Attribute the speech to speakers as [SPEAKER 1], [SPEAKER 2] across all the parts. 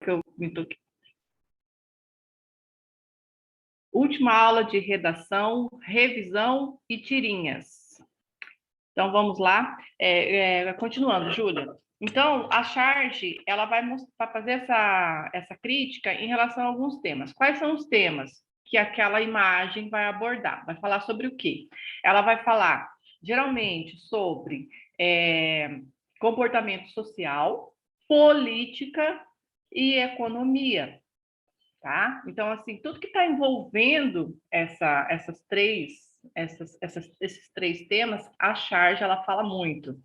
[SPEAKER 1] que eu me toquei. Última aula de redação, revisão e tirinhas. Então, vamos lá. Continuando, Júlia. Então, a charge, ela vai fazer essa crítica em relação a alguns temas. Quais são os temas que aquela imagem vai abordar? Vai falar sobre o quê? Ela vai falar, geralmente, sobre comportamento social, política e economia. Tá? Então, assim, tudo que está envolvendo esses três temas, a charge ela fala muito.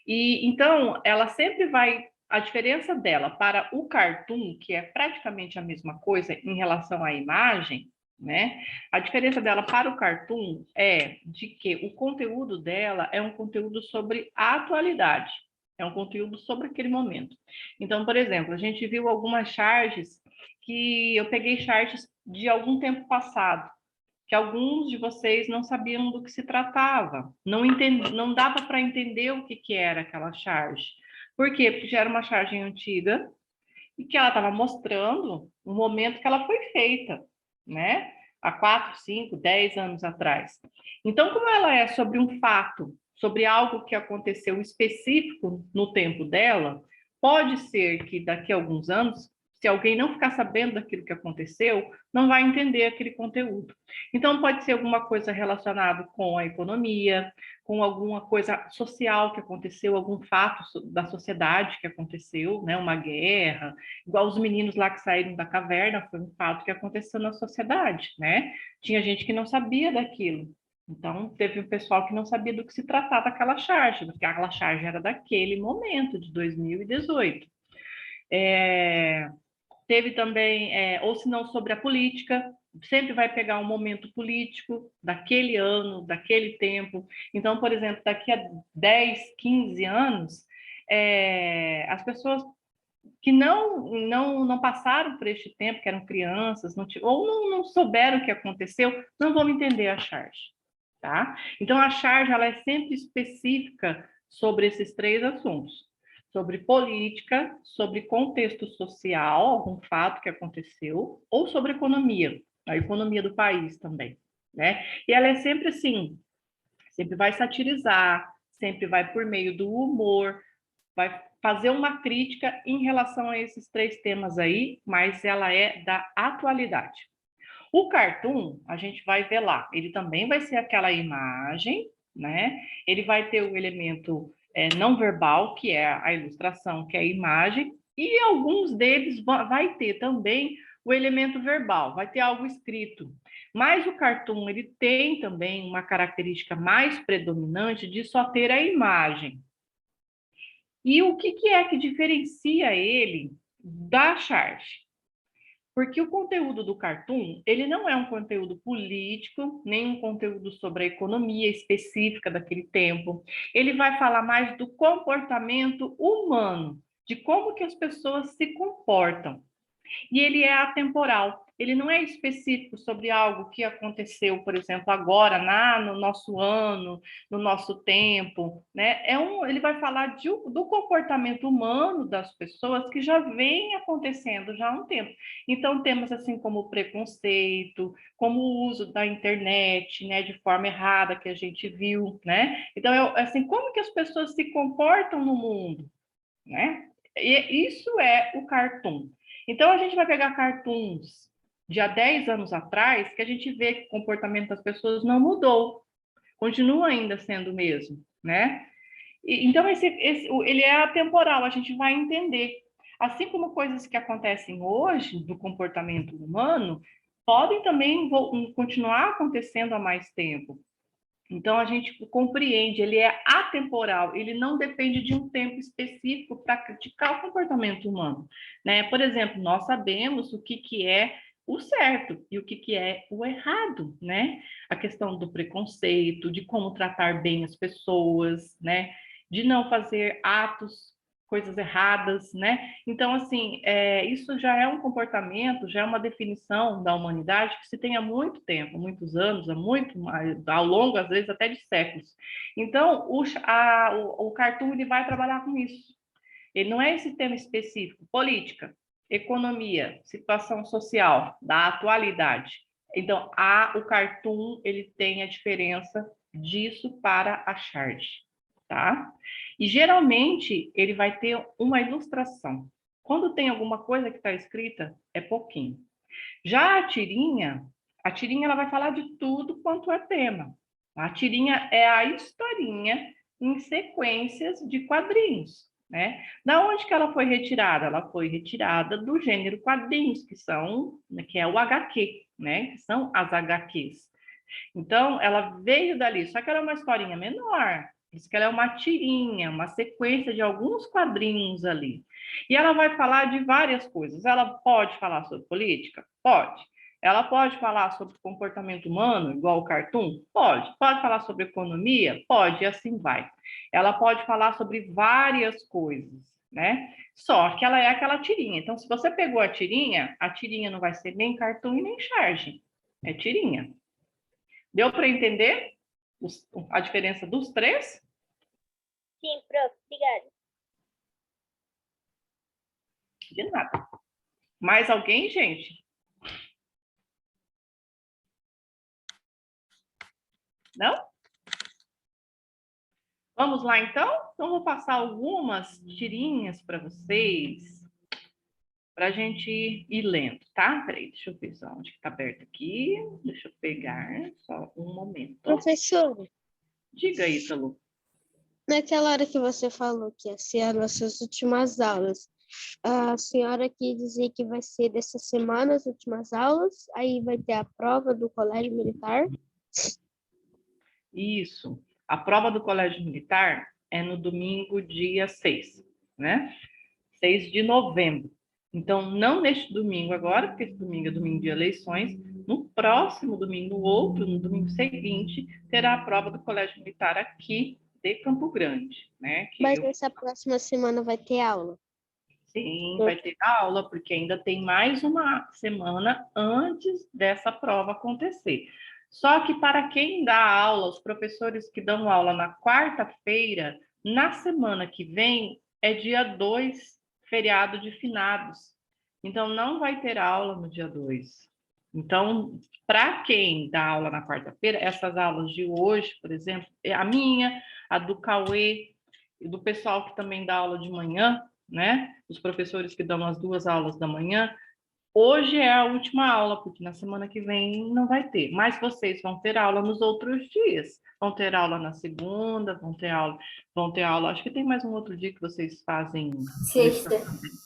[SPEAKER 1] E então, ela sempre vai. A diferença dela para o cartoon, que é praticamente a mesma coisa em relação à imagem, né? A diferença dela para o cartoon é de que o conteúdo dela é um conteúdo sobre a atualidade, é um conteúdo sobre aquele momento. Então, por exemplo, a gente viu algumas charges que eu peguei charges de algum tempo passado, que alguns de vocês não sabiam do que se tratava, não dava para entender o que era aquela charge. Por quê? Porque já era uma charge antiga e que ela estava mostrando o momento que ela foi feita, né? Há 4, 5, 10 anos atrás. Então, como ela é sobre um fato, sobre algo que aconteceu específico no tempo dela, pode ser que daqui a alguns anos, se alguém não ficar sabendo daquilo que aconteceu, não vai entender aquele conteúdo. Então, pode ser alguma coisa relacionada com a economia, com alguma coisa social que aconteceu, algum fato da sociedade que aconteceu, né? Uma guerra, igual os meninos lá que saíram da caverna, foi um fato que aconteceu na sociedade, né? Tinha gente que não sabia daquilo. Então, teve um pessoal que não sabia do que se tratava aquela charge, porque aquela charge era daquele momento, de 2018. Teve também, ou se não, sobre a política, sempre vai pegar um momento político daquele ano, daquele tempo. Então, por exemplo, daqui a 10, 15 anos, as pessoas que não passaram por este tempo, que eram crianças, ou não souberam o que aconteceu, não vão entender a charge, tá? Então, a charge ela é sempre específica sobre esses três assuntos: sobre política, sobre contexto social, algum fato que aconteceu, ou sobre economia, a economia do país também, né? E ela é sempre assim, sempre vai satirizar, sempre vai por meio do humor, vai fazer uma crítica em relação a esses três temas aí, mas ela é da atualidade. O cartoon, a gente vai ver lá, ele também vai ser aquela imagem, né? Ele vai ter o elemento não verbal, que é a ilustração, que é a imagem, e alguns deles vai ter também o elemento verbal, vai ter algo escrito. Mas o cartoon, ele tem também uma característica mais predominante de só ter a imagem. E o que é que diferencia ele da charge? Porque o conteúdo do cartoon, ele não é um conteúdo político, nem um conteúdo sobre a economia específica daquele tempo. Ele vai falar mais do comportamento humano, de como que as pessoas se comportam. E ele é atemporal. Ele não é específico sobre algo que aconteceu, por exemplo, agora, no nosso ano, no nosso tempo, né? Ele vai falar do comportamento humano das pessoas que já vem acontecendo já há um tempo. Então, temas assim como o preconceito, como o uso da internet, né, de forma errada que a gente viu, né? Então, assim, como que as pessoas se comportam no mundo, né? E isso é o cartoon. Então, a gente vai pegar cartoons de há 10 anos atrás, que a gente vê que o comportamento das pessoas não mudou, continua ainda sendo o mesmo, né? Então, ele é atemporal, a gente vai entender. Assim como coisas que acontecem hoje do comportamento humano, podem também continuar acontecendo há mais tempo. Então, a gente compreende, ele é atemporal, ele não depende de um tempo específico para criticar o comportamento humano, né? Por exemplo, nós sabemos o que é o certo e o que é o errado, né? A questão do preconceito, de como tratar bem as pessoas, né? De não fazer coisas erradas, né? Então, assim, isso já é um comportamento, já é uma definição da humanidade que se tem há muito tempo, muitos anos, ao longo, às vezes, até de séculos. Então, o cartoon ele vai trabalhar com isso. Ele não é esse tema específico. Política. Economia, situação social da atualidade. Então, o cartoon, ele tem a diferença disso para a charge, tá? E geralmente ele vai ter uma ilustração. Quando tem alguma coisa que está escrita, é pouquinho. Já a tirinha ela vai falar de tudo quanto é tema. A tirinha é a historinha em sequências de quadrinhos, né? Da onde que ela foi retirada? Ela foi retirada do gênero quadrinhos, que é o HQ, né? Que são as HQs. Então, ela veio dali, só que ela é uma historinha menor. Por isso que ela é uma tirinha, uma sequência de alguns quadrinhos ali. E ela vai falar de várias coisas. Ela pode falar sobre política? Pode. Ela pode falar sobre comportamento humano, igual o cartoon? Pode. Pode falar sobre economia? Pode, e assim vai. Ela pode falar sobre várias coisas, né? Só que ela é aquela tirinha. Então, se você pegou a tirinha não vai ser nem cartoon e nem charge. É tirinha. Deu para entender a diferença dos três?
[SPEAKER 2] Sim, prof. Obrigada.
[SPEAKER 1] De nada. Mais alguém, gente? Não? Vamos lá, então? Então, vou passar algumas tirinhas para vocês, para a gente ir lendo, tá? Peraí, deixa eu ver só onde que está aberto aqui. Deixa eu pegar só um momento.
[SPEAKER 3] Professor,
[SPEAKER 1] Diga aí, Salu.
[SPEAKER 3] naquela hora que você falou que ia ser as nossas últimas aulas, a senhora quis dizer que vai ser dessa semana as últimas aulas, aí vai ter a prova do Colégio Militar?
[SPEAKER 1] Isso. A prova do Colégio Militar é no domingo, dia 6, né? 6 de novembro. Então, não neste domingo agora, porque esse domingo é domingo de eleições, no próximo domingo, no outro, no domingo seguinte, terá a prova do Colégio Militar aqui de Campo Grande, né?
[SPEAKER 3] Mas nessa próxima semana vai ter aula?
[SPEAKER 1] Sim, vai ter aula, porque ainda tem mais uma semana antes dessa prova acontecer. Só que para quem dá aula, os professores que dão aula na quarta-feira, na semana que vem, é dia 2, feriado de finados. Então, não vai ter aula no dia 2. Então, para quem dá aula na quarta-feira, essas aulas de hoje, por exemplo, a minha, a do Cauê, e do pessoal que também dá aula de manhã, né? Os professores que dão as 2 aulas da manhã. Hoje é a última aula, porque na semana que vem não vai ter. Mas vocês vão ter aula nos outros dias. Vão ter aula na segunda, vão ter aula. Acho que tem mais um outro dia que vocês fazem.
[SPEAKER 4] Sexta.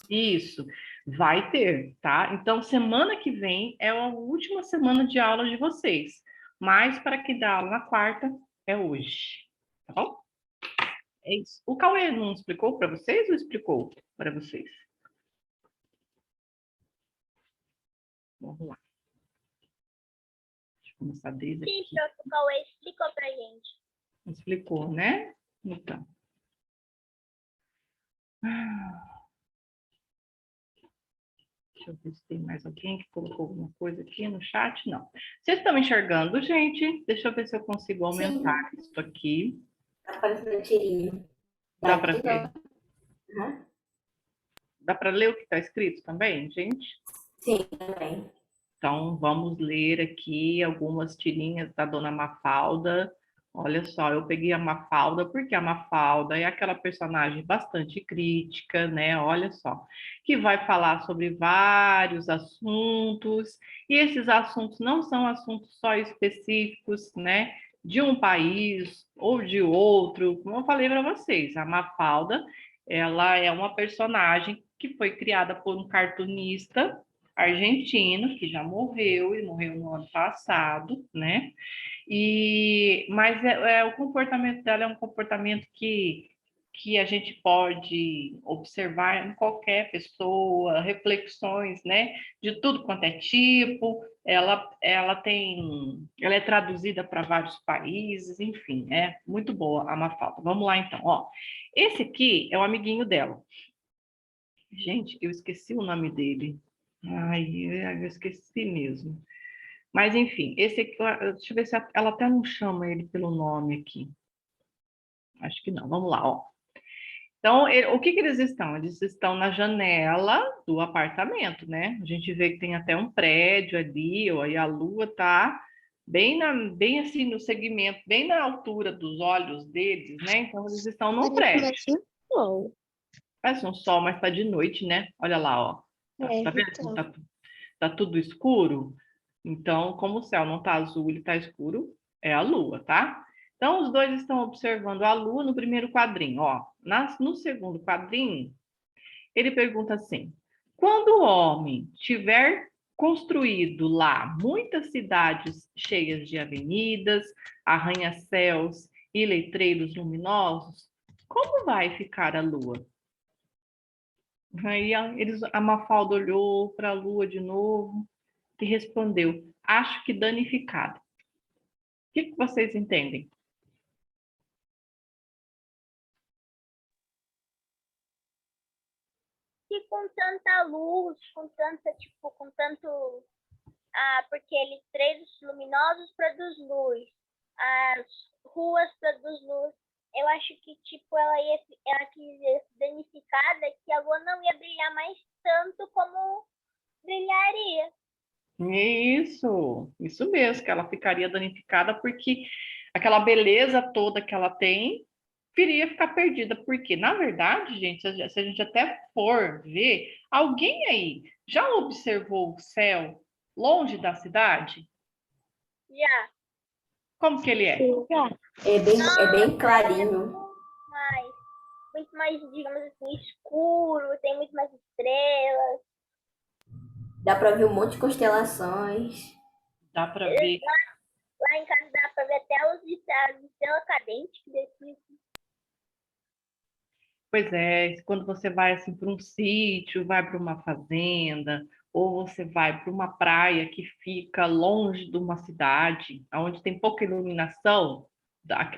[SPEAKER 1] Isso, vai ter, tá? Então, semana que vem é a última semana de aula de vocês. Mas para quem dá aula na quarta, é hoje. Tá bom? É isso. O Cauê não explicou para vocês ou explicou para vocês? Vamos lá. Deixa eu começar desde aqui.
[SPEAKER 2] Sim, prof. O Cauê explicou pra gente.
[SPEAKER 1] Explicou, né? Então. Deixa eu ver se tem mais alguém que colocou alguma coisa aqui no chat. Não. Vocês estão enxergando, gente? Deixa eu ver se eu consigo aumentar isso aqui.
[SPEAKER 4] Tá aparecendo a tirinha.
[SPEAKER 1] Dá para ver?
[SPEAKER 4] Uhum.
[SPEAKER 1] Dá para ler o que está escrito também, gente?
[SPEAKER 4] Sim, também.
[SPEAKER 1] Então, vamos ler aqui algumas tirinhas da Dona Mafalda. Olha só, eu peguei a Mafalda porque a Mafalda é aquela personagem bastante crítica, né? Olha só, que vai falar sobre vários assuntos, e esses assuntos não são assuntos só específicos, né? De um país ou de outro, como eu falei para vocês, a Mafalda, ela é uma personagem que foi criada por um cartunista argentino, que já morreu, e morreu no ano passado, né? Mas o comportamento dela é um comportamento que a gente pode observar em qualquer pessoa, reflexões, né? De tudo quanto é tipo, ela é traduzida para vários países, enfim, é muito boa a Mafalda. Vamos lá então, ó. Esse aqui é o amiguinho dela. Gente, eu esqueci o nome dele. Ai, eu esqueci mesmo. Mas, enfim, esse aqui, deixa eu ver se ela até não chama ele pelo nome aqui. Acho que não. Vamos lá, ó. Então, o que que eles estão? Eles estão na janela do apartamento, né? A gente vê que tem até um prédio ali, ó, e a lua tá bem assim no segmento, bem na altura dos olhos deles, né? Então, eles estão num
[SPEAKER 3] Parece
[SPEAKER 1] prédio.
[SPEAKER 3] mais um sol.
[SPEAKER 1] Faz um sol, mas tá de noite, né? Olha lá, ó.
[SPEAKER 3] É,
[SPEAKER 1] Tá vendo como
[SPEAKER 3] então.
[SPEAKER 1] tá tudo escuro? Então, como o céu não tá azul, ele tá escuro, é a lua, tá? Então, os dois estão observando a lua no primeiro quadrinho, ó. No segundo quadrinho, ele pergunta assim: quando o homem tiver construído lá muitas cidades cheias de avenidas, arranha-céus e letreiros luminosos, como vai ficar a lua? Aí a Mafalda olhou para a lua de novo e respondeu: acho que danificada. O que vocês entendem?
[SPEAKER 2] E com tanta luz, com tanta, tipo, com tanto. Ah, porque eles três luminosos produz luz. As ruas produz luz. Eu acho que, tipo, ela quis dizer danificada, que a lua não ia brilhar mais tanto como brilharia.
[SPEAKER 1] Isso mesmo, que ela ficaria danificada porque aquela beleza toda que ela tem viria ficar perdida. Porque, na verdade, gente, se a gente até for ver, alguém aí já observou o céu longe da cidade?
[SPEAKER 2] Já.
[SPEAKER 1] Como que ele é?
[SPEAKER 3] Sim, tá.
[SPEAKER 4] É bem
[SPEAKER 2] É
[SPEAKER 4] clarinho.
[SPEAKER 2] muito mais, digamos assim, escuro, tem muito mais estrelas.
[SPEAKER 4] Dá pra ver um monte de constelações.
[SPEAKER 1] Dá para ver.
[SPEAKER 2] Lá em casa dá pra ver até as estrelas cadentes que descem.
[SPEAKER 1] Pois é, quando você vai assim para um sítio, vai para uma fazenda, ou você vai para uma praia que fica longe de uma cidade, onde tem pouca iluminação,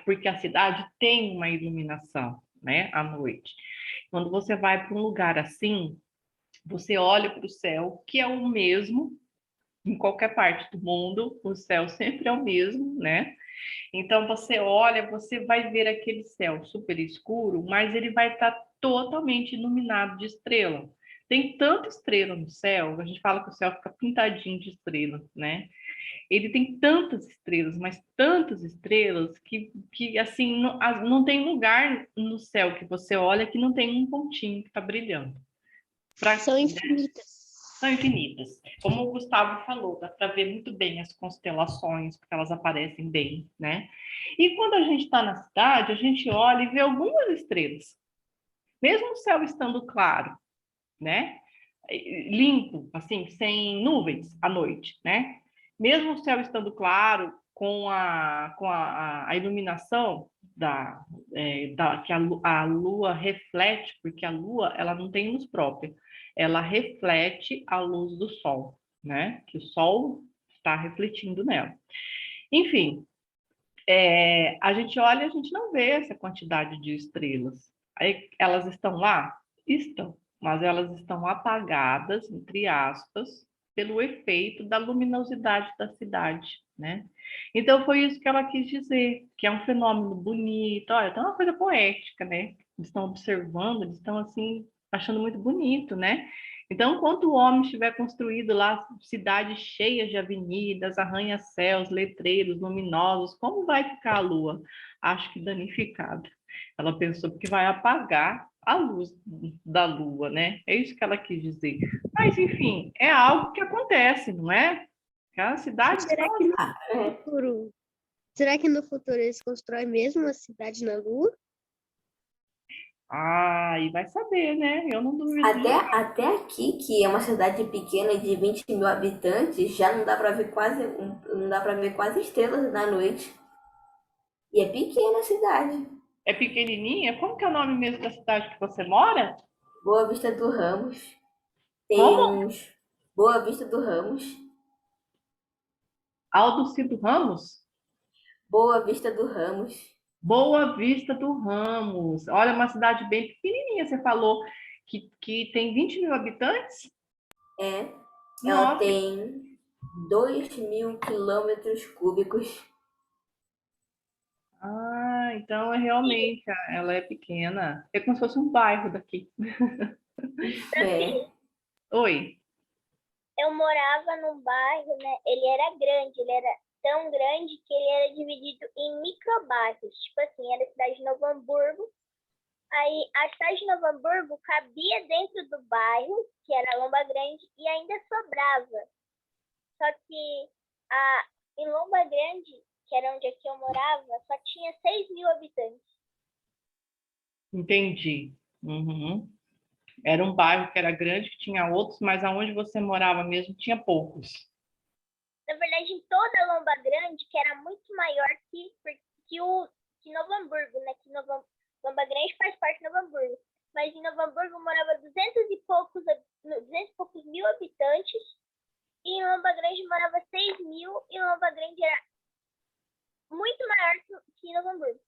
[SPEAKER 1] porque a cidade tem uma iluminação, né, à noite. Quando você vai para um lugar assim, você olha para o céu, que é o mesmo em qualquer parte do mundo, o céu sempre é o mesmo, né? Então você olha, você vai ver aquele céu super escuro, mas ele vai estar totalmente iluminado de estrela. Tem tanta estrela no céu, a gente fala que o céu fica pintadinho de estrelas, né? Ele tem tantas estrelas, mas tantas estrelas que assim, não tem lugar no céu que você olha que não tem um pontinho que está brilhando.
[SPEAKER 3] São infinitas.
[SPEAKER 1] São infinitas. Como o Gustavo falou, dá para ver muito bem as constelações, porque elas aparecem bem, né? E quando a gente está na cidade, a gente olha e vê algumas estrelas, mesmo o céu estando claro, né? Limpo, assim, sem nuvens à noite, né? Mesmo o céu estando claro, com a iluminação que a lua reflete, porque a lua ela não tem luz própria, ela reflete a luz do sol, né? Que o sol está refletindo nela. Enfim, a gente olha e a gente não vê essa quantidade de estrelas. Aí, elas estão lá? Estão, mas elas estão apagadas, entre aspas, pelo efeito da luminosidade da cidade, né? Então foi isso que ela quis dizer, que é um fenômeno bonito, olha, tem uma coisa poética, né? Eles estão observando, eles estão assim achando muito bonito, né? Então, enquanto o homem estiver construído lá cidades cheias de avenidas, arranha-céus, letreiros luminosos, como vai ficar a lua? Acho que danificada. Ela pensou que vai apagar a luz da lua, né? É isso que ela quis dizer. Mas, enfim, é algo que acontece, não é? A cidade está...
[SPEAKER 3] Será que no
[SPEAKER 4] Ah, é.
[SPEAKER 3] futuro, será que no futuro eles constroem mesmo uma cidade na Lua?
[SPEAKER 1] Ah, e vai saber, né? Eu não duvido de
[SPEAKER 4] Até aqui, que é uma cidade pequena de 20 mil habitantes, já não dá pra ver não dá para ver quase estrelas na noite. E é pequena a cidade.
[SPEAKER 1] É pequenininha? Como que é o nome mesmo da cidade que você mora?
[SPEAKER 4] Boa Vista do Ramos. Tem
[SPEAKER 1] Como?
[SPEAKER 4] uns. Boa Vista do Ramos.
[SPEAKER 1] Aldo Ramos?
[SPEAKER 4] Boa Vista do Ramos.
[SPEAKER 1] Boa Vista do Ramos. Olha, uma cidade bem pequenininha. Você falou que tem 20 mil habitantes?
[SPEAKER 4] É. Ela
[SPEAKER 1] Nossa,
[SPEAKER 4] tem 2.000 quilômetros cúbicos.
[SPEAKER 1] Então realmente ela é pequena. É como se fosse um bairro daqui.
[SPEAKER 4] É.
[SPEAKER 1] Oi.
[SPEAKER 2] Eu morava num bairro, né? Ele era grande, ele era tão grande que ele era dividido em microbairros. Tipo assim, era a cidade de Novo Hamburgo. Aí a cidade de Novo Hamburgo cabia dentro do bairro, que era Lomba Grande, e ainda sobrava. Só que em Lomba Grande, que era onde aqui eu morava, só tinha 6.000 habitantes.
[SPEAKER 1] Entendi. Uhum. Era um bairro que era grande, que tinha outros, mas aonde você morava mesmo tinha poucos.
[SPEAKER 2] Na verdade, em toda a Lomba Grande, que era muito maior que Novo Hamburgo, né? Lomba Grande faz parte de Novo Hamburgo. Mas em Novo Hamburgo morava 200 e poucos mil habitantes. E em Lomba Grande morava 6.000. E Lomba Grande era muito maior que Novo Hamburgo.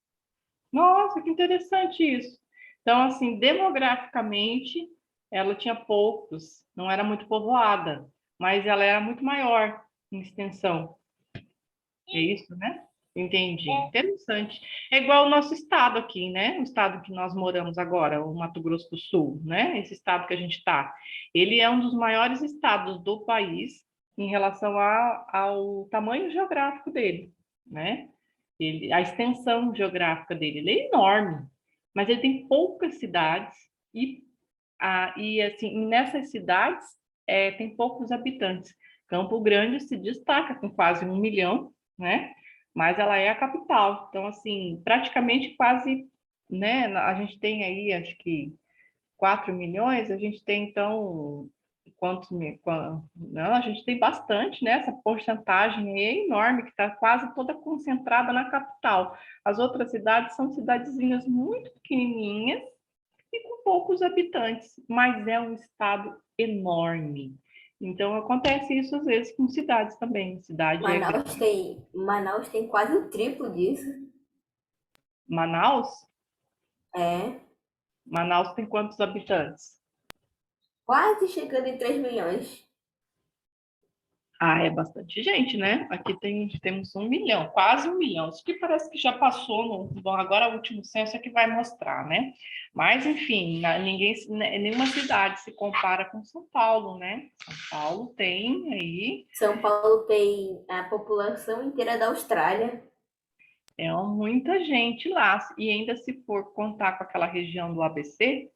[SPEAKER 1] Nossa, que interessante isso. Então, assim, demograficamente, ela tinha poucos, não era muito povoada, mas ela era muito maior em extensão. É isso, né? Entendi.
[SPEAKER 2] É.
[SPEAKER 1] Interessante. É igual o nosso estado aqui, né? O estado que nós moramos agora, o Mato Grosso do Sul, né? Esse estado que a gente está. Ele é um dos maiores estados do país em relação ao tamanho geográfico dele, né? A extensão geográfica dele, ele é enorme, mas ele tem poucas cidades e assim, nessas cidades tem poucos habitantes. Campo Grande se destaca com quase 1 milhão, né? Mas ela é a capital. Então, assim, praticamente quase, né? A gente tem aí, acho que 4 milhões, a gente tem, então, não, a gente tem bastante, né? Essa porcentagem é enorme, que está quase toda concentrada na capital. As outras cidades são cidadezinhas muito pequenininhas e com poucos habitantes, mas é um estado enorme. Então, acontece isso às vezes com cidades também. Cidade é
[SPEAKER 4] Manaus tem quase o triplo disso.
[SPEAKER 1] Manaus?
[SPEAKER 4] É.
[SPEAKER 1] Manaus tem quantos habitantes?
[SPEAKER 4] Quase chegando em 3 milhões.
[SPEAKER 1] Ah, é bastante gente, né? Aqui temos 1 milhão, quase 1 milhão. Isso que parece que já passou. Bom, agora o último censo é que vai mostrar, né? Mas, enfim, nenhuma cidade se compara com São Paulo, né? São Paulo tem aí.
[SPEAKER 4] São Paulo tem a população inteira da Austrália.
[SPEAKER 1] É muita gente lá. E ainda se for contar com aquela região do ABC,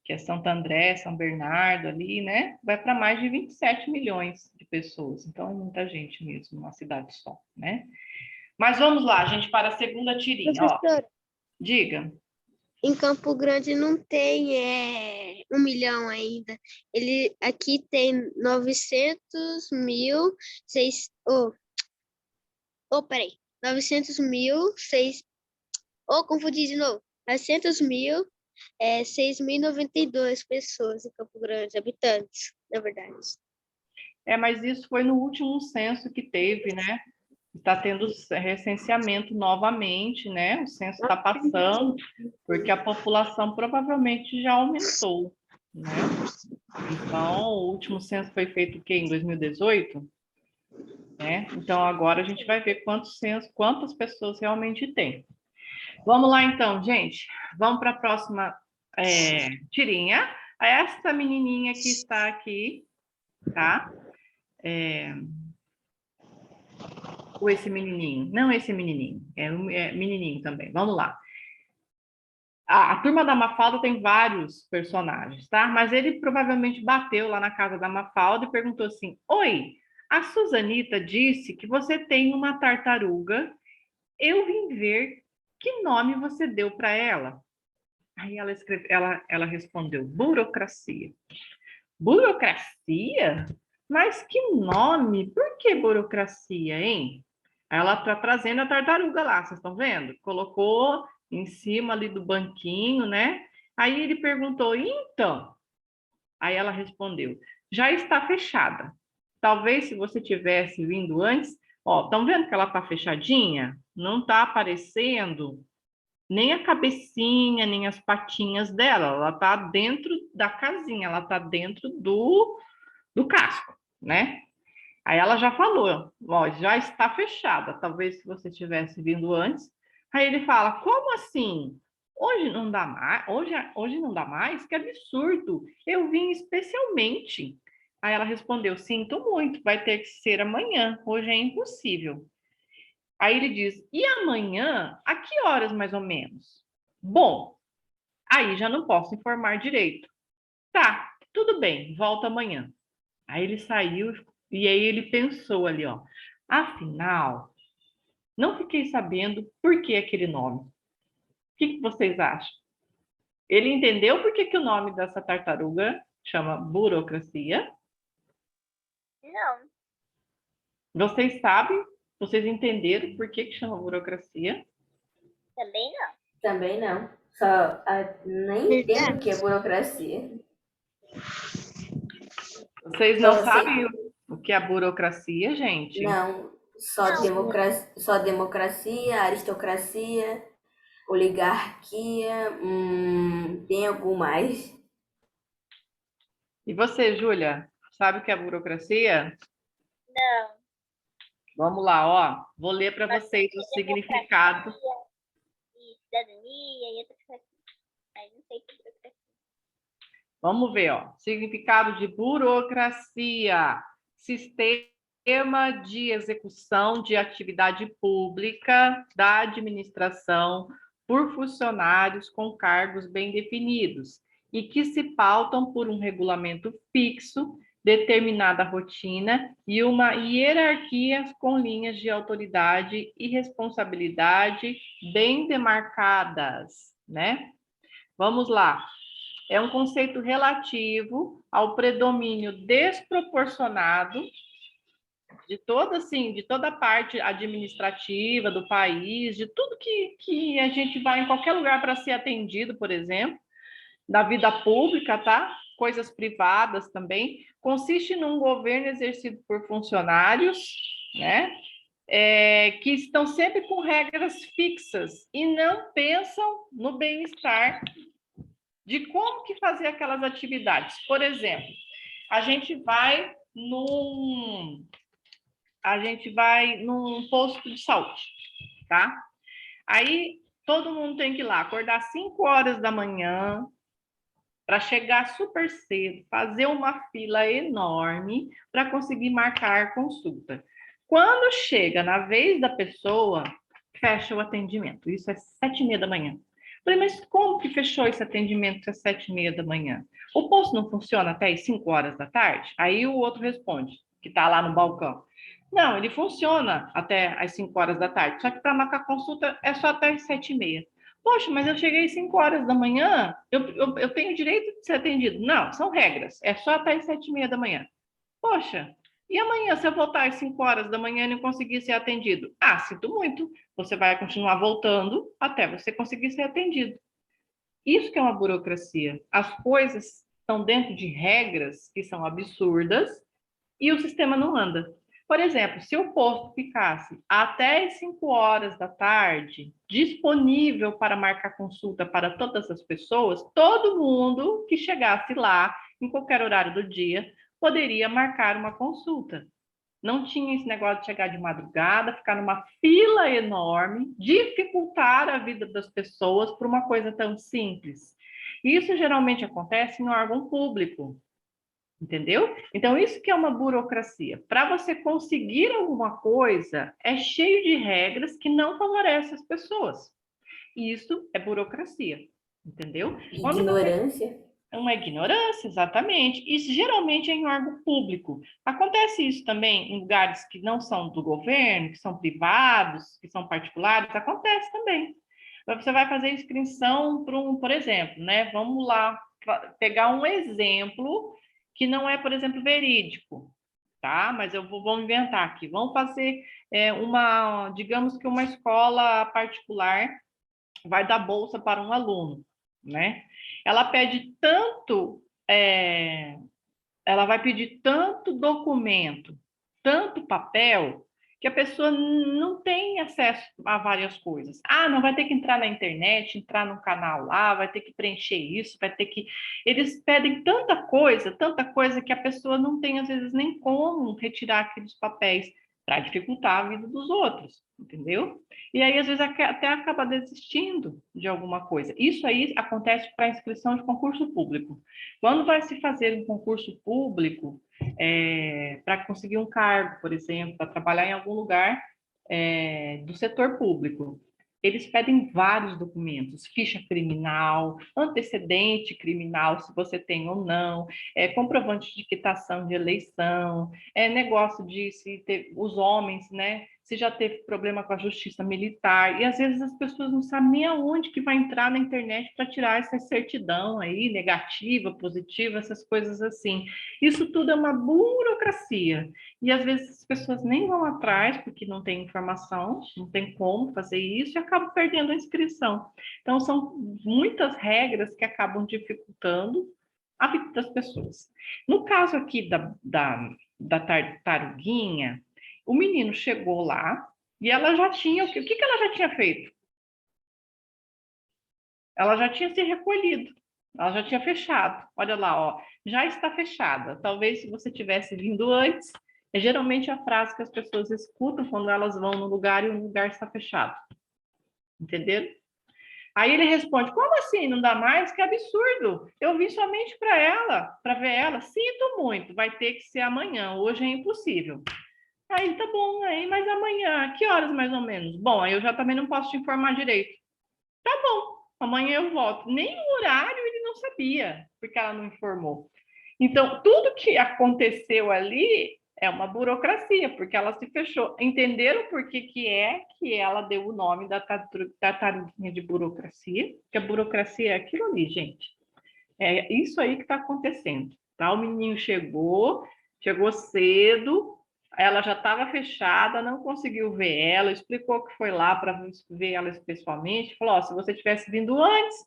[SPEAKER 1] que é Santo André, São Bernardo ali, né? Vai para mais de 27 milhões de pessoas. Então é muita gente mesmo, numa cidade só, né? Mas vamos lá, gente, para a segunda tirinha. Ó,
[SPEAKER 3] Professora,
[SPEAKER 1] diga.
[SPEAKER 3] em Campo Grande não tem 1 milhão ainda. Ele aqui tem 900 mil, peraí. 900 mil, confundi de novo. 900 mil, 6.092 pessoas em Campo Grande, habitantes, na verdade.
[SPEAKER 1] Mas isso foi no último censo que teve, né? Está tendo recenseamento novamente, né? O censo está passando, porque a população provavelmente já aumentou, né? Então, o último censo foi feito o quê? Em 2018? Né? Então, agora a gente vai ver quantas pessoas realmente tem. Vamos lá, então, gente. Vamos para a próxima tirinha. Essa menininha que está aqui, tá? Ou esse menininho? Não esse menininho. É menininho também. Vamos lá. A turma da Mafalda tem vários personagens, tá? Mas ele provavelmente bateu lá na casa da Mafalda e perguntou assim: Oi, a Suzanita disse que você tem uma tartaruga. Eu vim ver que nome você deu para ela. Aí ela respondeu: burocracia. Burocracia? Mas que nome? Por que burocracia, hein? Ela está trazendo a tartaruga lá, vocês estão vendo? Colocou em cima ali do banquinho, né? Aí ele perguntou: então? Aí ela respondeu: já está fechada. Talvez se você tivesse vindo antes, ó, estão vendo que ela está fechadinha? Não está aparecendo nem a cabecinha, nem as patinhas dela. Ela está dentro da casinha, ela está dentro do casco, né? Aí ela já falou, ó, já está fechada. Talvez se você tivesse vindo antes, Aí ele fala, como assim? Hoje não dá mais? Hoje não dá mais? Que absurdo! Eu vim especialmente. Aí ela respondeu, sinto muito, vai ter que ser amanhã. Hoje é impossível. Aí ele diz, e amanhã? A que horas mais ou menos? Bom, aí já não posso informar direito. Tá, tudo bem, volta amanhã. Aí ele saiu e aí ele pensou ali, ó. Afinal, não fiquei sabendo por que aquele nome. O que vocês acham? Ele entendeu por que o nome dessa tartaruga chama burocracia?
[SPEAKER 2] Não,
[SPEAKER 1] Vocês sabem? Vocês entenderam por que chama burocracia?
[SPEAKER 2] também não.
[SPEAKER 4] Também não. Nem entendo o que é
[SPEAKER 3] Verdade.
[SPEAKER 4] burocracia.
[SPEAKER 1] Vocês não
[SPEAKER 4] Só sei,
[SPEAKER 1] sabem o que é a burocracia, gente?
[SPEAKER 4] não, só
[SPEAKER 2] Não,
[SPEAKER 4] democracia, aristocracia, oligarquia, tem algum mais?
[SPEAKER 1] E você, Júlia, sabe o que é burocracia?
[SPEAKER 2] não.
[SPEAKER 1] Vamos lá, ó. Vou ler para
[SPEAKER 2] Mas
[SPEAKER 1] vocês o significado.
[SPEAKER 2] democracia e cidadania e outras coisas. Mas não sei o que é burocracia.
[SPEAKER 1] Vamos ver, ó. Significado de burocracia: sistema de execução de atividade pública da administração por funcionários com cargos bem definidos e que se pautam por um regulamento fixo, determinada rotina e uma hierarquia com linhas de autoridade e responsabilidade bem demarcadas, né? Vamos lá. É um conceito relativo ao predomínio desproporcionado de toda a parte administrativa do país, de tudo que a gente vai em qualquer lugar para ser atendido, por exemplo, da vida pública, tá? Coisas privadas também, consiste num governo exercido por funcionários, né? Que estão sempre com regras fixas e não pensam no bem-estar de como que fazer aquelas atividades. Por exemplo, a gente vai num posto de saúde, tá? Aí todo mundo tem que ir lá, acordar 5 horas da manhã para chegar super cedo, fazer uma fila enorme para conseguir marcar a consulta. Quando chega na vez da pessoa, fecha o atendimento. Isso é 7h30 da manhã. Falei, mas como que fechou esse atendimento às 7h30 da manhã? O posto não funciona até às 5 horas da tarde? Aí o outro responde, que está lá no balcão. Não, ele funciona até às 5 horas da tarde, só que para marcar consulta é só até às 7h30. Poxa, mas eu cheguei às 5 horas da manhã, eu tenho direito de ser atendido. Não, são regras, é só até às 7h30 da manhã. Poxa, e amanhã, se eu voltar às 5 horas da manhã e não conseguir ser atendido? Ah, sinto muito, você vai continuar voltando até você conseguir ser atendido. Isso que é uma burocracia. As coisas estão dentro de regras que são absurdas e o sistema não anda. Por exemplo, se o posto ficasse até as 5 horas da tarde disponível para marcar consulta para todas as pessoas, todo mundo que chegasse lá, em qualquer horário do dia, poderia marcar uma consulta. Não tinha esse negócio de chegar de madrugada, ficar numa fila enorme, dificultar a vida das pessoas por uma coisa tão simples. Isso geralmente acontece em um órgão público. Entendeu? Então, isso que é uma burocracia. Para você conseguir alguma coisa, é cheio de regras que não favorecem as pessoas. Isso é burocracia. Entendeu?
[SPEAKER 4] Ignorância.
[SPEAKER 1] É uma ignorância, exatamente. Isso geralmente é em órgão público. Acontece isso também em lugares que não são do governo, que são privados, que são particulares, acontece também. Você vai fazer inscrição para por exemplo, né? Vamos lá pegar um exemplo que não é, por exemplo, verídico, tá? Mas vou inventar aqui. Vamos fazer digamos que uma escola particular vai dar bolsa para um aluno, né? Ela pede ela vai pedir tanto documento, tanto papel, que a pessoa não tem acesso a várias coisas. Ah, não vai ter que entrar na internet, entrar no canal lá, vai ter que preencher isso, vai ter que... Eles pedem tanta coisa que a pessoa não tem, às vezes, nem como retirar aqueles papéis. para dificultar a vida dos outros, entendeu? E aí, às vezes, até acaba desistindo de alguma coisa. Isso aí acontece para inscrição de concurso público. Quando vai se fazer um concurso público, para conseguir um cargo, por exemplo, para trabalhar em algum lugar do setor público, eles pedem vários documentos, ficha criminal, antecedente criminal, se você tem ou não, comprovante de quitação de eleição, negócio de se ter, os homens, né? Se já teve problema com a justiça militar, e às vezes as pessoas não sabem nem aonde que vai entrar na internet para tirar essa certidão aí, negativa, positiva, essas coisas assim. Isso tudo é uma burocracia. E às vezes as pessoas nem vão atrás, porque não tem informação, não tem como fazer isso, e acabam perdendo a inscrição. Então, são muitas regras que acabam dificultando a vida das pessoas. No caso aqui da tartaruguinha, o menino chegou lá e ela já tinha... O que ela já tinha feito? Ela já tinha se recolhido. Ela já tinha fechado. Olha lá, ó, já está fechada. Talvez se você tivesse vindo antes, é geralmente a frase que as pessoas escutam quando elas vão no lugar e o lugar está fechado. Entenderam? Aí ele responde, como assim? Não dá mais? Que absurdo! Eu vim somente para ver ela. Sinto muito, vai ter que ser amanhã. Hoje é impossível. Aí tá bom, aí, mas amanhã, que horas mais ou menos? Bom, aí eu já também não posso te informar direito. Tá bom, amanhã eu volto. Nem o horário ele não sabia, porque ela não informou. Então, tudo que aconteceu ali é uma burocracia, porque ela se fechou. Entenderam por que ela deu o nome da tartaruguinha de burocracia? Que a burocracia é aquilo ali, gente. É isso aí que está acontecendo. Tá? O menino chegou cedo, ela já estava fechada, não conseguiu ver ela, explicou que foi lá para ver ela pessoalmente, falou, se você tivesse vindo antes,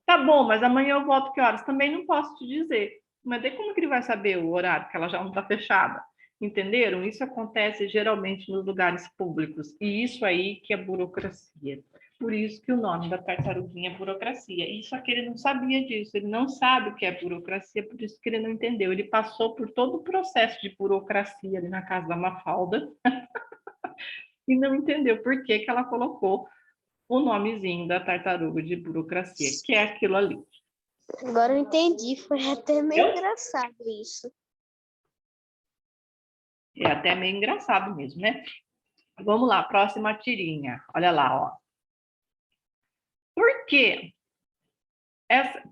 [SPEAKER 1] tá bom, mas amanhã eu volto que horas? Também não posso te dizer. Mas daí como que ele vai saber o horário que ela já não está fechada? Entenderam? Isso acontece geralmente nos lugares públicos, e isso aí que é burocracia. Por isso que o nome da tartaruguinha é burocracia. E só que ele não sabia disso, ele não sabe o que é burocracia, por isso que ele não entendeu. Ele passou por todo o processo de burocracia ali na casa da Mafalda e não entendeu por que ela colocou o nomezinho da tartaruga de burocracia, que é aquilo ali.
[SPEAKER 3] Agora eu entendi, foi até meio engraçado isso.
[SPEAKER 1] É até meio engraçado mesmo, né? Vamos lá, próxima tirinha. Olha lá, ó. Por quê?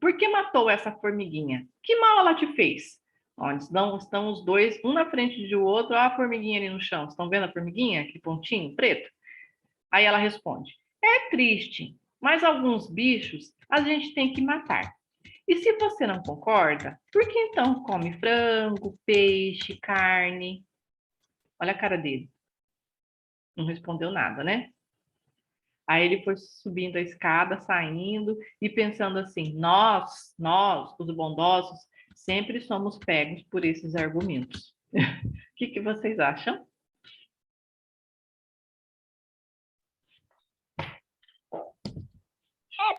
[SPEAKER 1] Por que matou essa formiguinha? Que mal ela te fez? Onde estão os dois, um na frente do outro, olha a formiguinha ali no chão. Estão vendo a formiguinha? Que pontinho preto? Aí ela responde, é triste, mas alguns bichos a gente tem que matar. E se você não concorda, por que então come frango, peixe, carne? Olha a cara dele. Não respondeu nada, né? Aí ele foi subindo a escada, saindo e pensando assim, nós, os bondosos, sempre somos pegos por esses argumentos. O que vocês acham?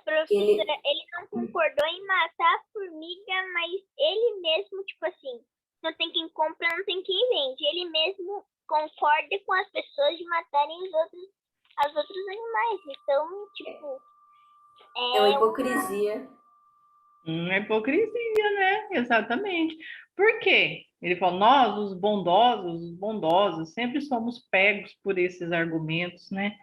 [SPEAKER 2] Professora, ele não concordou em matar a formiga, mas ele mesmo, tipo assim, não tem quem compra, não tem quem vende. Ele mesmo concorda com as pessoas de matarem os outros animais. Então, tipo...
[SPEAKER 4] É uma hipocrisia.
[SPEAKER 1] Uma hipocrisia, né? Exatamente. Por quê? Ele falou, nós, os bondosos, sempre somos pegos por esses argumentos, né?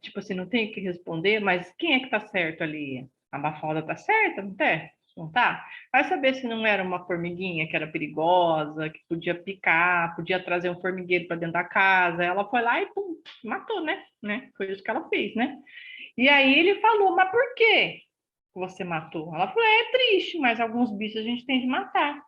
[SPEAKER 1] Tipo assim, não tem o que responder, mas quem é que tá certo ali? A Mafalda tá certa, não tá? Não tá? Vai saber se não era uma formiguinha que era perigosa, que podia picar, podia trazer um formigueiro para dentro da casa. Ela foi lá e pum, matou, né? Foi isso que ela fez, né? E aí ele falou, mas por quê que você matou? Ela falou, é triste, mas alguns bichos a gente tem de matar.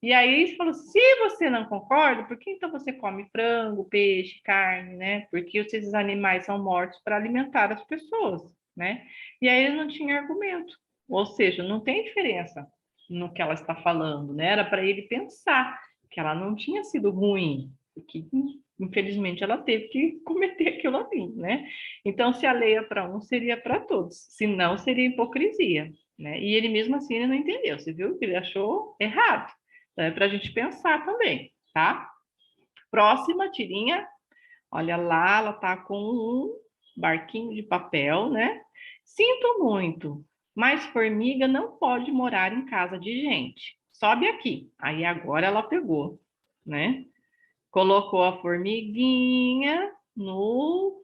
[SPEAKER 1] E aí ele falou, se você não concorda, por que então você come frango, peixe, carne, né? Porque esses animais são mortos para alimentar as pessoas, né? E aí ele não tinha argumento. Ou seja, não tem diferença no que ela está falando, né? Era para ele pensar que ela não tinha sido ruim, porque infelizmente ela teve que cometer aquilo ali, né? Então, se a lei é para um, seria para todos, se não, seria hipocrisia, né? E ele mesmo assim ele não entendeu, você viu que ele achou errado. Então, é para a gente pensar também, tá? Próxima tirinha. Olha lá, ela tá com um barquinho de papel, né? Sinto muito, mas formiga não pode morar em casa de gente. Sobe aqui. Aí agora ela pegou, né? Colocou a formiguinha no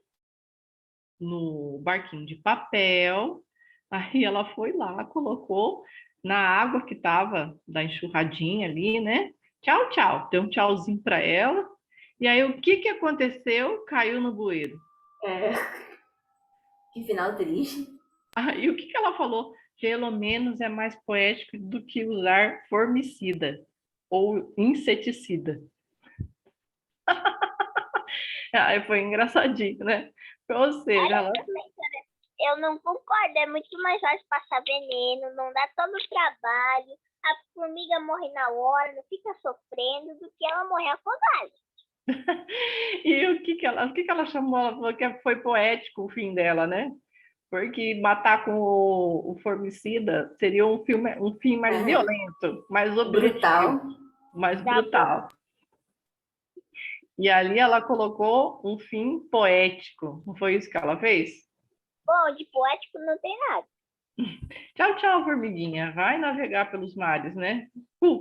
[SPEAKER 1] barquinho de papel. Aí ela foi lá, colocou na água que estava da enxurradinha ali, né? Tchau, tchau. Deu um tchauzinho para ela. E aí o que aconteceu? Caiu no bueiro.
[SPEAKER 4] É, que final triste.
[SPEAKER 1] Aí o que ela falou? Pelo menos é mais poético do que usar formicida ou inseticida. Aí foi engraçadinho, né? Ou seja, ela...
[SPEAKER 2] Eu não concordo, é muito mais fácil passar veneno, não dá todo o trabalho, a formiga morre na hora, não fica sofrendo, do que ela morrer afogada.
[SPEAKER 1] E o que ela chamou? Ela falou que foi poético o fim dela, né? Porque matar com o formicida seria um fim mais violento, mais objetivo,
[SPEAKER 4] Brutal.
[SPEAKER 1] mais brutal. E ali ela colocou um fim poético. Não foi isso que ela fez?
[SPEAKER 2] Bom, de poético não tem nada.
[SPEAKER 1] Tchau, tchau, formiguinha. Vai navegar pelos mares, né?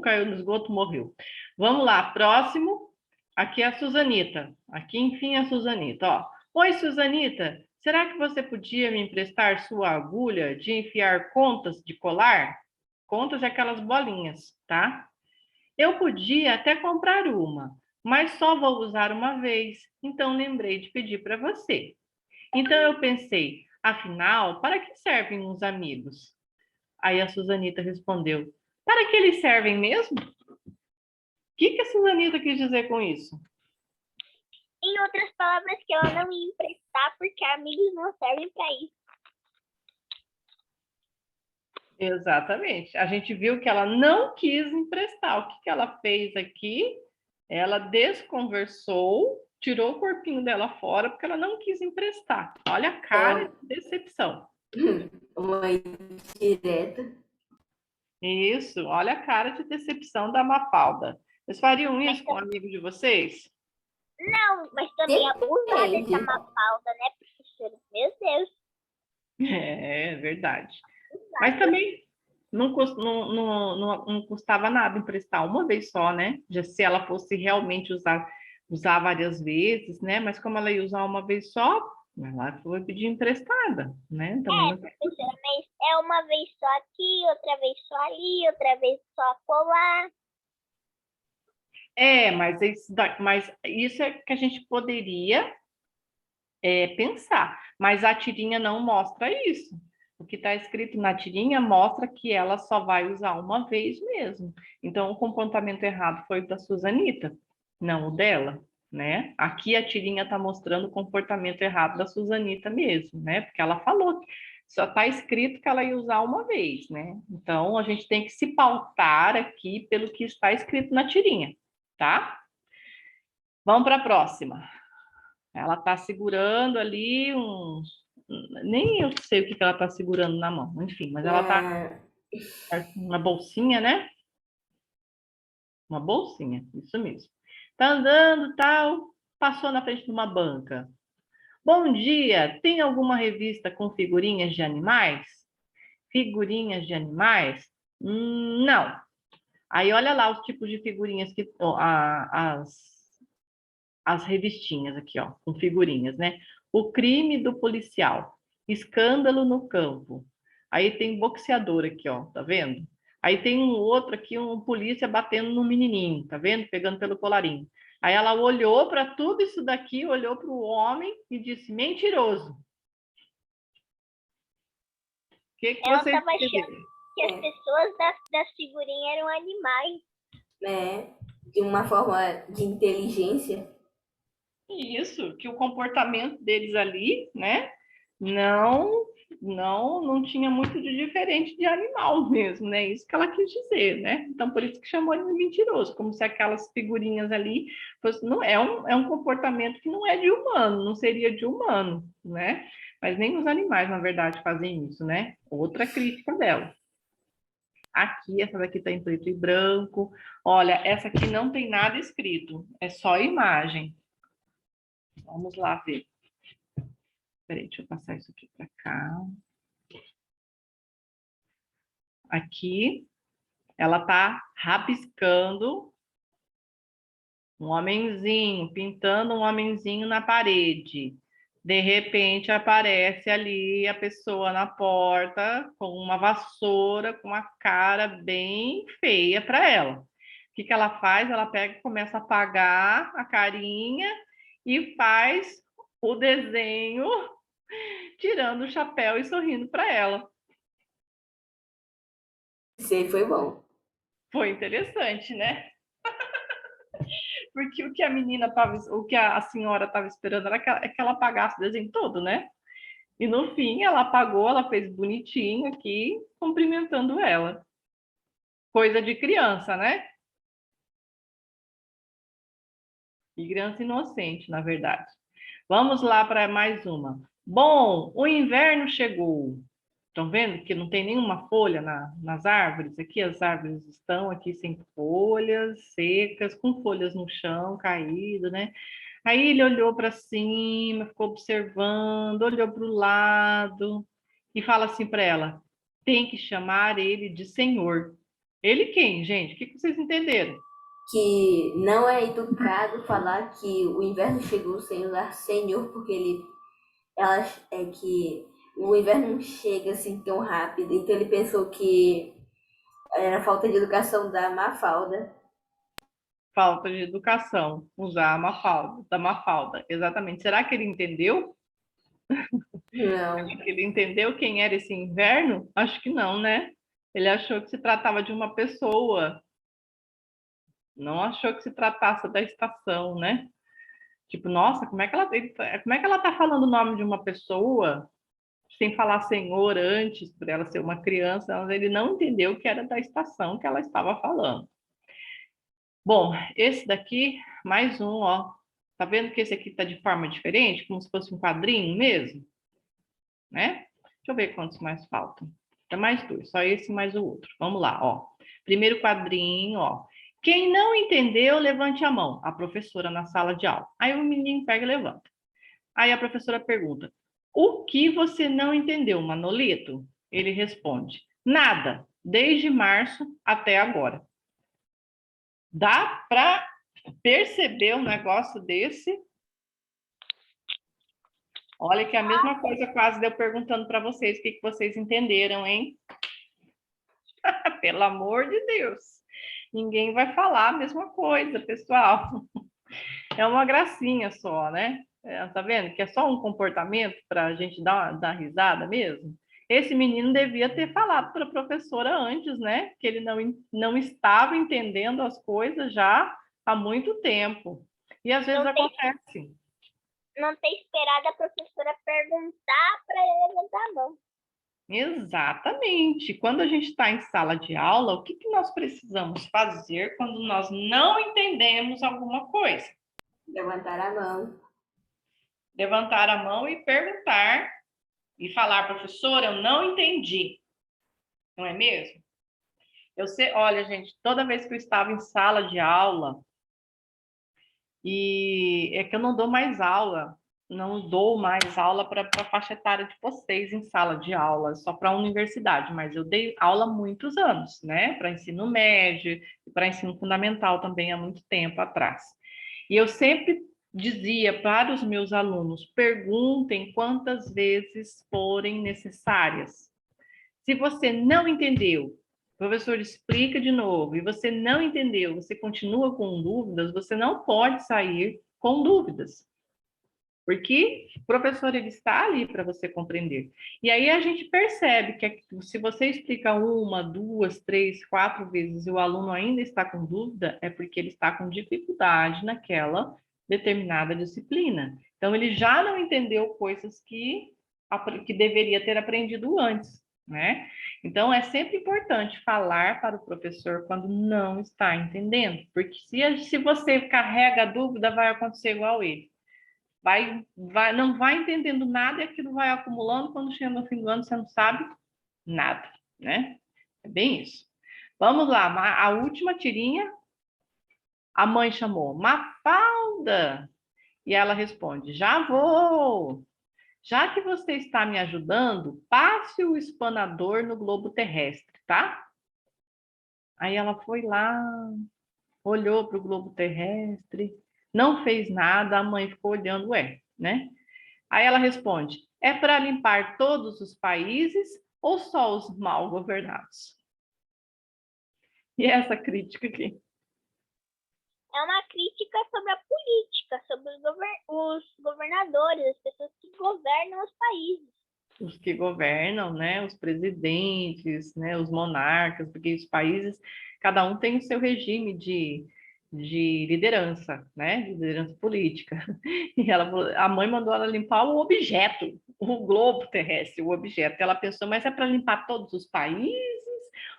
[SPEAKER 1] Caiu no esgoto, morreu. Vamos lá, próximo. Aqui é a Suzanita. Aqui, enfim, a Suzanita. Ó. Oi, Suzanita. Será que você podia me emprestar sua agulha de enfiar contas de colar? Contas é aquelas bolinhas, tá? Eu podia até comprar uma, mas só vou usar uma vez. Então lembrei de pedir para você. Então eu pensei, afinal, para que servem os amigos? Aí a Suzanita respondeu, para que eles servem mesmo? O que a Suzanita quis dizer com isso?
[SPEAKER 2] Em outras palavras, que ela não ia emprestar porque amigos não servem para isso.
[SPEAKER 1] Exatamente. A gente viu que ela não quis emprestar. O que ela fez aqui? Ela desconversou, tirou o corpinho dela fora porque ela não quis emprestar. Olha a cara de decepção.
[SPEAKER 4] Uma direta.
[SPEAKER 1] Isso, olha a cara de decepção da Mafalda. Vocês fariam isso com um amigo de vocês?
[SPEAKER 2] Não, mas também abusar dessa Mafalda, né, professora? Meu Deus.
[SPEAKER 1] É verdade. Mas também não custava nada emprestar uma vez só, né? Já se ela fosse realmente usar várias vezes, né? Mas como ela ia usar uma vez só, ela foi pedir emprestada, né? Também
[SPEAKER 2] professora, mas é uma vez só aqui, outra vez só ali, outra vez só colar.
[SPEAKER 1] Mas isso é que a gente poderia pensar, mas a tirinha não mostra isso. O que está escrito na tirinha mostra que ela só vai usar uma vez mesmo. Então, o comportamento errado foi da Suzanita, não o dela, né? Aqui a tirinha está mostrando o comportamento errado da Suzanita mesmo, né? Porque ela falou que só está escrito que ela ia usar uma vez, né? Então, a gente tem que se pautar aqui pelo que está escrito na tirinha, tá? Vamos para a próxima. Ela está segurando ali nem eu sei o que ela está segurando na mão, enfim, mas ela está uma bolsinha, né? Uma bolsinha, isso mesmo. Está andando, tal, passou na frente de uma banca. Bom dia, tem alguma revista com figurinhas de animais? Figurinhas de animais? Não. Aí olha lá os tipos de figurinhas que as revistinhas aqui, ó, com figurinhas, né? O crime do policial, escândalo no campo. Aí tem boxeador aqui, ó, tá vendo? Aí tem um outro aqui, um polícia batendo no menininho, tá vendo? Pegando pelo colarinho. Aí ela olhou para tudo isso daqui, olhou para o homem e disse, mentiroso. O que
[SPEAKER 2] Ela
[SPEAKER 1] vocês
[SPEAKER 2] estava achando que as pessoas das figurinhas eram animais.
[SPEAKER 4] Né? De uma forma de inteligência.
[SPEAKER 1] Isso, que o comportamento deles ali, né, não tinha muito de diferente de animal mesmo, né? Isso que ela quis dizer, né? Então, por isso que chamou ele de mentiroso, como se aquelas figurinhas ali fosse, não é um comportamento que não é de humano, não seria de humano, né? Mas nem os animais, na verdade, fazem isso, né? Outra crítica dela. Aqui, essa daqui está em preto e branco. Olha, essa aqui não tem nada escrito, é só imagem. Vamos lá ver. Peraí, deixa eu passar isso aqui para cá. Aqui, ela está rabiscando um homenzinho, pintando um homenzinho na parede. De repente aparece ali a pessoa na porta com uma vassoura, com uma cara bem feia para ela. O que que ela faz? Ela pega e começa a apagar a carinha e faz o desenho tirando o chapéu e sorrindo para ela.
[SPEAKER 4] Isso aí foi bom.
[SPEAKER 1] Foi interessante, né? Porque o que a menina tava, o que a senhora estava esperando era que ela apagasse o desenho todo, né? E no fim ela apagou, ela fez bonitinho aqui, cumprimentando ela. Coisa de criança, né? E criança inocente, na verdade. Vamos lá para mais uma. Bom, o inverno chegou. Estão vendo que não tem nenhuma folha nas árvores? Aqui as árvores estão aqui sem folhas, secas, com folhas no chão, caído, né? Aí ele olhou para cima, ficou observando, olhou para o lado e fala assim para ela: tem que chamar ele de senhor. Ele quem, gente? O que vocês entenderam?
[SPEAKER 4] Que não é educado falar que o inverno chegou sem usar senhor, porque ela é que o inverno não chega assim tão rápido. Então ele pensou que era falta de educação da Mafalda.
[SPEAKER 1] Falta de educação, usar a Mafalda, da Mafalda, exatamente. Será que ele entendeu?
[SPEAKER 4] Não.
[SPEAKER 1] Será que ele entendeu quem era esse inverno? Acho que não, né? Ele achou que se tratava de uma pessoa, não achou que se tratasse da estação, né? Tipo, nossa, como é que ela tá falando o nome de uma pessoa sem falar senhor antes, por ela ser uma criança? Ele não entendeu que era da estação que ela estava falando. Bom, esse daqui, mais um, ó. Tá vendo que esse aqui tá de forma diferente, como se fosse um quadrinho mesmo, né? Deixa eu ver quantos mais faltam. Tem mais dois, só esse mais o outro. Vamos lá, ó. Primeiro quadrinho, ó. Quem não entendeu, levante a mão. A professora na sala de aula. Aí o menino pega e levanta. Aí a professora pergunta: o que você não entendeu, Manolito? Ele responde: nada, desde março até agora. Dá para perceber um negócio desse? Olha que a mesma coisa quase deu perguntando para vocês o que vocês entenderam, hein? Pelo amor de Deus. Ninguém vai falar a mesma coisa, pessoal. É uma gracinha só, né? Tá vendo? Que é só um comportamento para a gente dar risada mesmo. Esse menino devia ter falado para a professora antes, né? Que ele não estava entendendo as coisas já há muito tempo. E às vezes acontece.
[SPEAKER 2] Não ter esperado a professora perguntar para ele levantar a mão.
[SPEAKER 1] Exatamente. Quando a gente está em sala de aula, o que nós precisamos fazer quando nós não entendemos alguma coisa?
[SPEAKER 4] Levantar a mão.
[SPEAKER 1] Levantar a mão e perguntar e falar, professora, eu não entendi. Não é mesmo? Eu sei, olha, gente, toda vez que eu estava em sala de aula, e é que eu não dou mais aula, não dou mais aula para a faixa etária de vocês em sala de aula, só para a universidade, mas eu dei aula há muitos anos, né? Para ensino médio e para ensino fundamental também há muito tempo atrás. E eu sempre dizia para os meus alunos: perguntem quantas vezes forem necessárias. Se você não entendeu, o professor explica de novo, e você não entendeu, você continua com dúvidas, você não pode sair com dúvidas. Porque o professor ele está ali para você compreender. E aí a gente percebe que se você explica uma, duas, três, quatro vezes e o aluno ainda está com dúvida, é porque ele está com dificuldade naquela determinada disciplina. Então ele já não entendeu coisas que deveria ter aprendido antes, né? Então é sempre importante falar para o professor quando não está entendendo, porque se você carrega a dúvida, vai acontecer igual ele. Não vai entendendo nada e aquilo vai acumulando. Quando chega no fim do ano, você não sabe nada, né? É bem isso. Vamos lá, a última tirinha. A mãe chamou, Mafalda. E ela responde, já vou. Já que você está me ajudando, passe o espanador no globo terrestre, tá? Aí ela foi lá, olhou para o globo terrestre, não fez nada, a mãe ficou olhando, ué, né? Aí ela responde, é para limpar todos os países ou só os mal governados? E essa crítica aqui?
[SPEAKER 2] É uma crítica sobre a política, sobre os governadores, as pessoas que governam os países.
[SPEAKER 1] Os que governam, né, os presidentes, né, os monarcas, porque os países, cada um tem o seu regime de liderança, né, de liderança política. E a mãe mandou ela limpar o objeto, o globo terrestre, o objeto. Ela pensou, mas é para limpar todos os países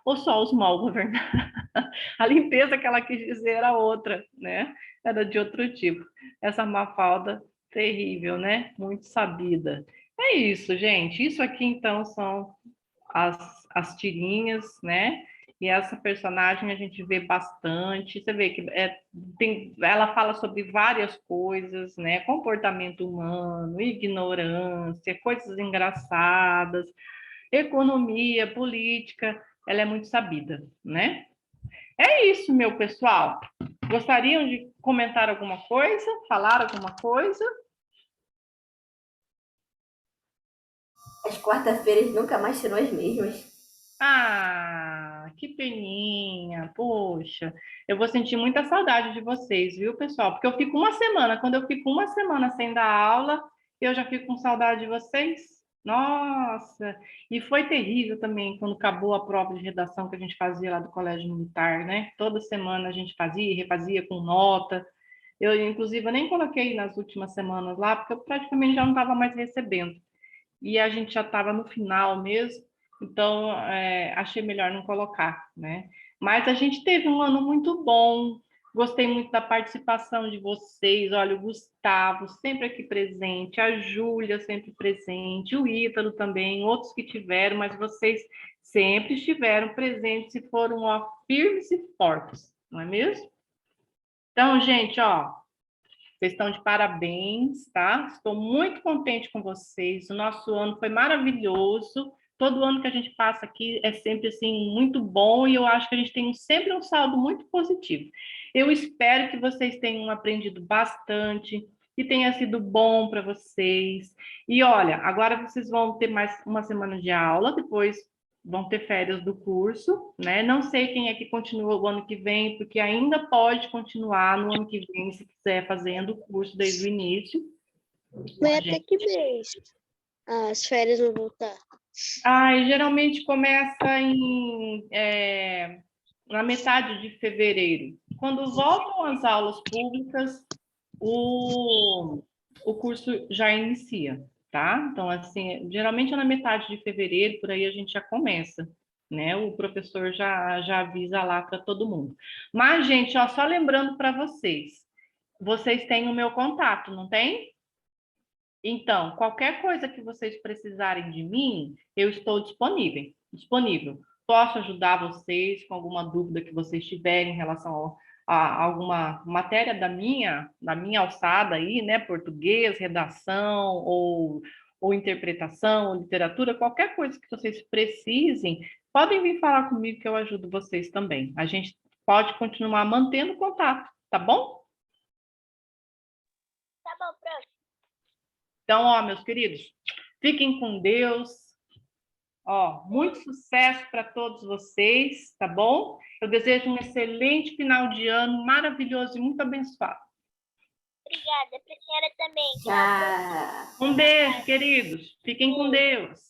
[SPEAKER 1] ou só os mal governados? A limpeza que ela quis dizer era outra, né? Era de outro tipo. Essa Mafalda terrível, né? Muito sabida. É isso, gente. Isso aqui, então, são as tirinhas, né? E essa personagem a gente vê bastante. Você vê que ela fala sobre várias coisas, né? Comportamento humano, ignorância, coisas engraçadas, economia, política. Ela é muito sabida, né? É isso, meu pessoal. Gostariam de comentar alguma coisa? Falar alguma coisa?
[SPEAKER 4] As quarta-feiras nunca mais serão as mesmas.
[SPEAKER 1] Ah, que peninha, poxa. Eu vou sentir muita saudade de vocês, viu, pessoal? Porque eu fico uma semana, quando eu fico uma semana sem dar aula, eu já fico com saudade de vocês. Nossa, e foi terrível também quando acabou a prova de redação que a gente fazia lá do Colégio Militar, né? Toda semana a gente fazia e refazia com nota. Eu, inclusive, eu nem coloquei nas últimas semanas lá, porque eu praticamente já não estava mais recebendo. E a gente já estava no final mesmo, então achei melhor não colocar, né? Mas a gente teve um ano muito bom, gostei muito da participação de vocês, olha, o Gustavo sempre aqui presente, a Júlia sempre presente, o Ítalo também, outros que tiveram, mas vocês sempre estiveram presentes e foram, ó, firmes e fortes, não é mesmo? Então, gente, ó, vocês estão de parabéns, tá? Estou muito contente com vocês. O nosso ano foi maravilhoso. Todo ano que a gente passa aqui é sempre assim muito bom e eu acho que a gente tem sempre um saldo muito positivo. Eu espero que vocês tenham aprendido bastante, que tenha sido bom para vocês. E olha, agora vocês vão ter mais uma semana de aula, depois vão ter férias do curso, né? Não sei quem é que continua o ano que vem, porque ainda pode continuar no ano que vem, se quiser fazendo o curso desde o início.
[SPEAKER 3] Vai até que mês as férias vão voltar?
[SPEAKER 1] Geralmente começa na metade de fevereiro. Quando voltam as aulas públicas, o curso já inicia, tá? Então, assim, geralmente é na metade de fevereiro, por aí a gente já começa, né? O professor já avisa lá para todo mundo. Mas, gente, ó, só lembrando para vocês têm o meu contato, não tem? Então, qualquer coisa que vocês precisarem de mim, eu estou disponível. Posso ajudar vocês com alguma dúvida que vocês tiverem em relação a alguma matéria da minha alçada aí, né? Português, redação ou interpretação, ou literatura, qualquer coisa que vocês precisem, podem vir falar comigo que eu ajudo vocês também. A gente pode continuar mantendo contato, tá bom?
[SPEAKER 2] Tá bom, prof.
[SPEAKER 1] Então, ó, meus queridos, fiquem com Deus. Ó, muito sucesso para todos vocês, tá bom? Eu desejo um excelente final de ano, maravilhoso e muito abençoado.
[SPEAKER 2] Obrigada. Para a senhora também.
[SPEAKER 4] Tchau.
[SPEAKER 1] Um beijo, queridos. Fiquem com Deus.